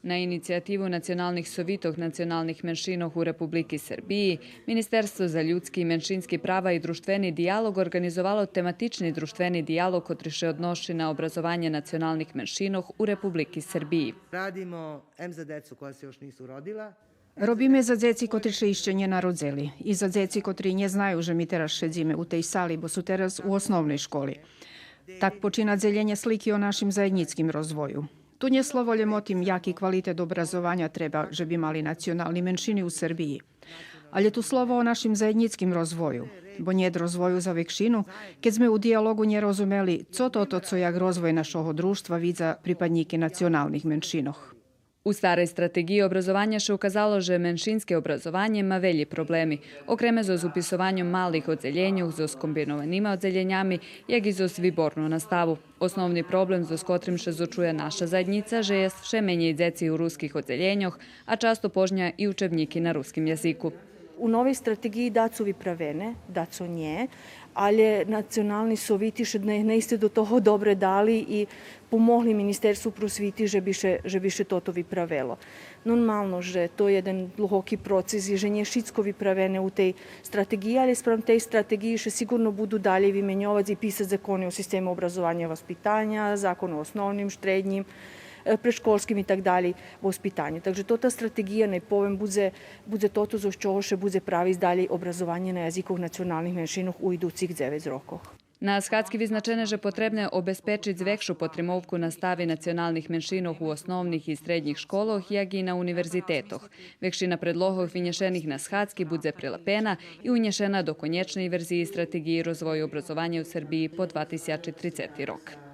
Na inicijativu nacionalnih sovitoh nacionalnih menšinoh u Republiki Srbiji, Ministerstvo za ljudski i menšinski prava i društveni dijalog organizovalo tematični društveni dijalog kotriše odnoši na obrazovanje nacionalnih menšinoh u Republiki Srbiji. Radimo za decu koja se još nisu rodila. Robíme za deci, kotri še ešte nenarodzeli i za deci, kotri nie znajú, že my teraz šedzíme u tej sali, bo sú teraz u osnovnej školi. Tak počína deljenje sliki o našim zajednickim rozvoju. Tu nie slovoljem o tim, jaký kvalitet obrazovanja treba, že by mali nacionalni menšini u Srbiji. Ali je tu slovo o našim zajednickim rozvoju, bo nije rozvoju za vekšinu, keď sme u dijalogu nje rozumeli, co toto, co jak rozvoj našoho društva vidza pripadniki nacionalnih menšinoh. U starej strategiji obrazovanja še ukazalo, že menšinske obrazovanje ma velji problemi, okreme zo z upisovanjem malih odzeljenjuh, zo s kombinovanima odzeljenjami, jak i zo s výbornú nastavu. Osnovni problem zo s kotrim še zočuje naša zajednica, že je vše menje deci u ruskih odzeljenjoh, a často požnja i učebniki na ruskim jeziku. U novej strategiji daco vypravené, daco nie, ali nacionalni soviti še ne iste do toho dobre dali i pomogli Ministerstvu prosviti, že bi še toto vypravelo. Normalno, že to je jedan dlhoki proces i že nije šitsko vypravene u tej strategiji, ali sprem tej strategiji še sigurno budu dalje vymenjovati i pisati zakoni o sistemu obrazovanja i vaspitanja, zakon o osnovnim, štrednjim, predškolskim i tak dalje vaspitanju. Takže to ta strategija, ne povem, bude toto za čoho še bude pravi dalje obrazovanje na jezikov nacionalnih menšinoh u iducih 9 rokov. Na Shadski vyznačene, že potrebne obezpečiti zvekšu potrimovku nastavi nacionalnih menšinoh u osnovnih i srednjih školoh, jak i na univerzitetoh. Vekšina predlohov vinješenih na Shadski bude prilapena i unješena do konječnej verziji strategiji rozvoju obrazovanja u Srbiji po 2030. rok.